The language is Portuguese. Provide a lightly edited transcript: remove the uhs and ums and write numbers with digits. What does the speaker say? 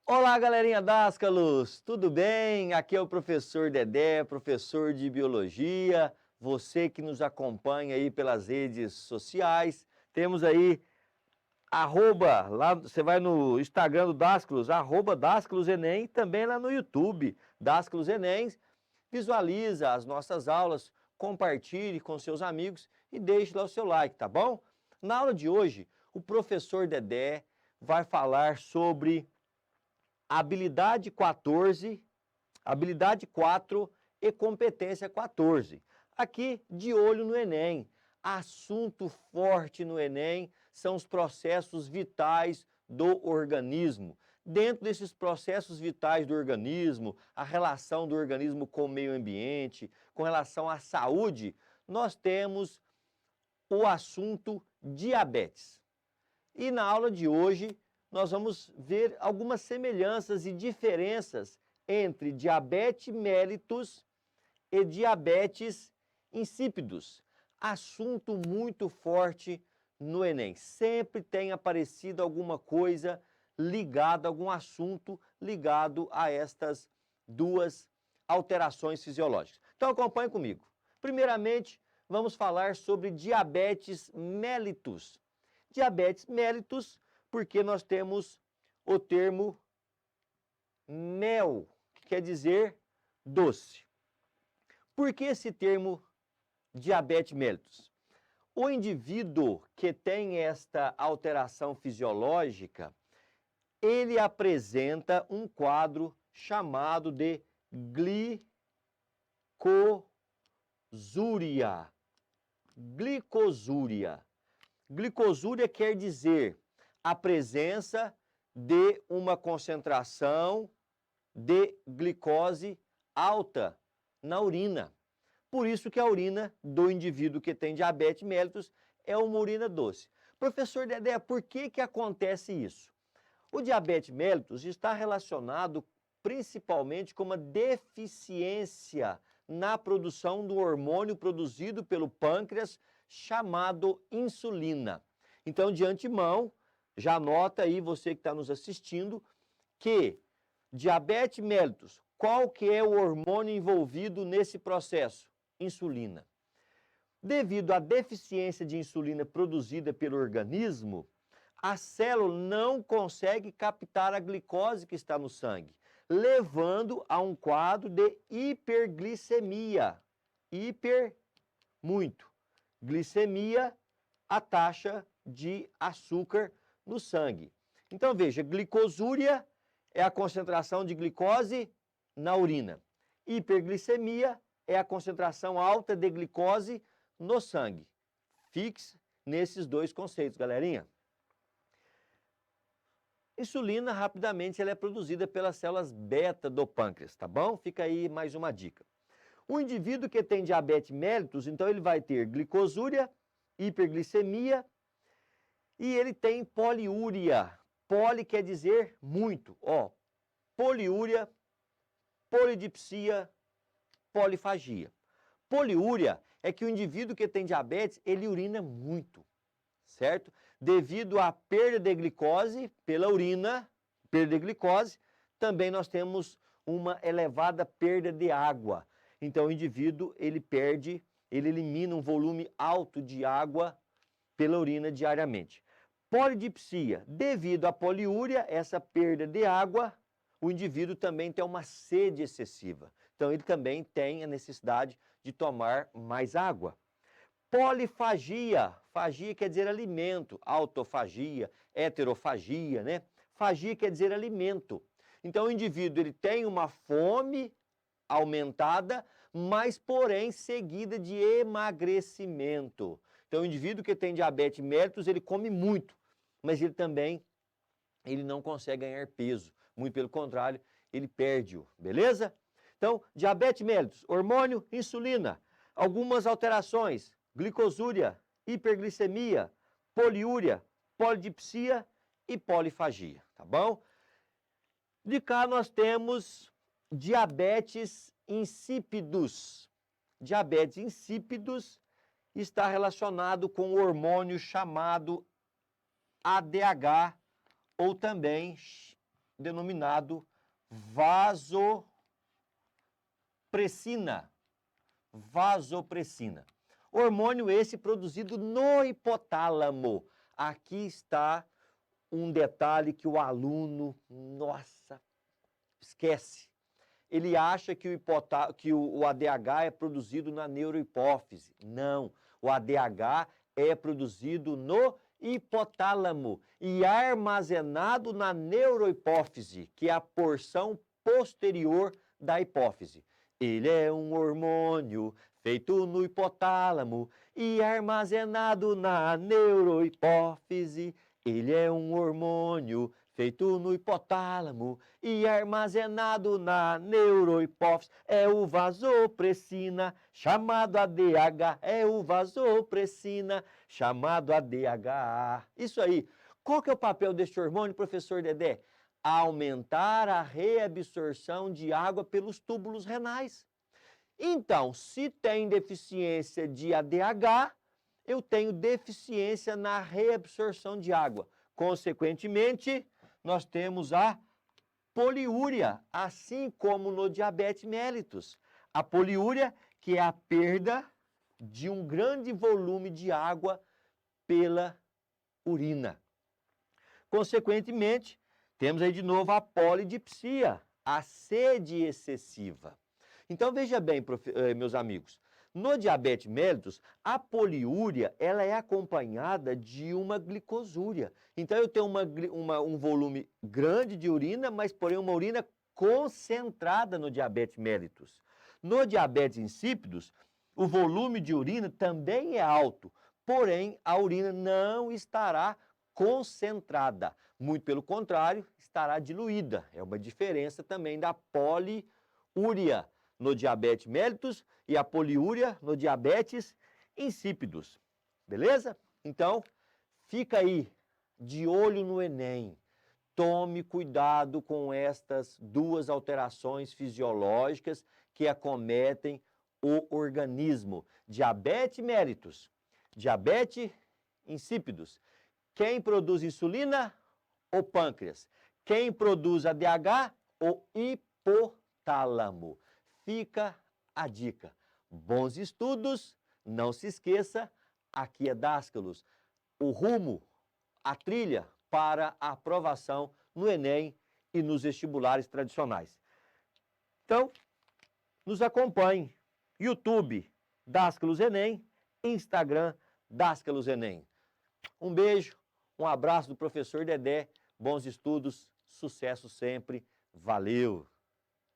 Olá, galerinha Dascalos, tudo bem? Aqui é o professor Dedé, professor de Biologia. Você que nos acompanha aí pelas redes sociais. Temos aí lá você vai no Instagram do Dascalos, @DascalosEnem, também lá no YouTube, Dascalos Enem. Visualiza as nossas aulas, compartilhe com seus amigos e deixe lá o seu like, tá bom? Na aula de hoje, o professor Dedé vai falar sobre habilidade 14, habilidade 4 e competência 14. Aqui, de olho no Enem. Assunto forte no Enem são os processos vitais do organismo. Dentro desses processos vitais do organismo, a relação do organismo com o meio ambiente, com relação à saúde, nós temos o assunto diabetes. E na aula de hoje, nós vamos ver algumas semelhanças e diferenças entre diabetes mellitus e diabetes insípidos. Assunto muito forte no Enem. Sempre tem aparecido alguma coisa ligada, algum assunto ligado a estas duas alterações fisiológicas. Então acompanhe comigo. Primeiramente, vamos falar sobre diabetes mellitus. Diabetes mellitus, porque nós temos o termo mel, que quer dizer doce. Por que esse termo diabetes mellitus? O indivíduo que tem esta alteração fisiológica, ele apresenta um quadro chamado de glicosúria. Glicosúria. Glicosúria quer dizer a presença de uma concentração de glicose alta na urina. Por isso que a urina do indivíduo que tem diabetes mellitus é uma urina doce. Professor Dedé, por que acontece isso? O diabetes mellitus está relacionado principalmente com uma deficiência na produção do hormônio produzido pelo pâncreas chamado insulina. Então, de antemão, já anota aí você que está nos assistindo que diabetes mellitus, qual que é o hormônio envolvido nesse processo? Insulina. Devido à deficiência de insulina produzida pelo organismo, a célula não consegue captar a glicose que está no sangue, levando a um quadro de hiperglicemia. Muito. Glicemia, a taxa de açúcar no sangue. Então veja, glicosúria é a concentração de glicose na urina. Hiperglicemia é a concentração alta de glicose no sangue. Fixe nesses dois conceitos, galerinha. Insulina, rapidamente, ela é produzida pelas células beta do pâncreas, tá bom? Fica aí mais uma dica. O indivíduo que tem diabetes mellitus, então ele vai ter glicosúria, hiperglicemia e ele tem poliúria. Poli quer dizer muito, ó. Poliúria, polidipsia, polifagia. Poliúria é que o indivíduo que tem diabetes, ele urina muito, certo? Devido à perda de glicose pela urina, perda de glicose, também nós temos uma elevada perda de água. Então o indivíduo, ele elimina um volume alto de água pela urina diariamente. Polidipsia, devido à poliúria, essa perda de água, o indivíduo também tem uma sede excessiva. Então ele também tem a necessidade de tomar mais água. Polifagia, fagia quer dizer alimento, autofagia, heterofagia, né? Fagia quer dizer alimento. Então o indivíduo ele tem uma fome aumentada, mas porém seguida de emagrecimento. Então o indivíduo que tem diabetes mellitus, ele come muito, mas ele não consegue ganhar peso. Muito pelo contrário, ele perde-o, beleza? Então, diabetes mellitus, hormônio, insulina, algumas alterações, glicosúria, hiperglicemia, poliúria, polidipsia e polifagia, tá bom? De cá nós temos diabetes insípidos. Diabetes insípidos está relacionado com o hormônio chamado ADH ou também denominado vasopressina. Vasopressina. Hormônio esse produzido no hipotálamo. Aqui está um detalhe que o aluno, nossa, esquece. Ele acha que o ADH é produzido na neurohipófise. Não, o ADH é produzido no hipotálamo e armazenado na neurohipófise, que é a porção posterior da hipófise. Ele é um hormônio feito no hipotálamo e armazenado na neurohipófise. Ele é um hormônio feito no hipotálamo e armazenado na neurohipófise. É o vasopressina, chamado ADH. É o vasopressina, chamado ADH. Isso aí. Qual que é o papel deste hormônio, professor Dedé? Aumentar a reabsorção de água pelos túbulos renais. Então, se tem deficiência de ADH, eu tenho deficiência na reabsorção de água. Consequentemente, nós temos a poliúria, assim como no diabetes mellitus. A poliúria, que é a perda de um grande volume de água pela urina. Consequentemente, temos aí de novo a polidipsia, a sede excessiva. Então, veja bem, meus amigos, no diabetes mellitus, a poliúria ela é acompanhada de uma glicosúria. Então, eu tenho um volume grande de urina, mas, porém, uma urina concentrada no diabetes mellitus. No diabetes insípidos, o volume de urina também é alto, porém, a urina não estará concentrada. Muito pelo contrário, estará diluída. É uma diferença também da poliúria no diabetes mellitus e a poliúria no diabetes insípidos. Beleza? Então, fica aí de olho no Enem. Tome cuidado com estas duas alterações fisiológicas que acometem o organismo. Diabetes mellitus, diabetes insípidos. Quem produz insulina? O pâncreas. Quem produz ADH? O hipotálamo. Fica a dica. Bons estudos, não se esqueça, aqui é Dascalos, o rumo, a trilha para a aprovação no Enem e nos vestibulares tradicionais. Então, nos acompanhe. YouTube, Dascalos Enem, Instagram, Dascalos Enem. Um beijo, um abraço do professor Dedé, bons estudos, sucesso sempre, valeu!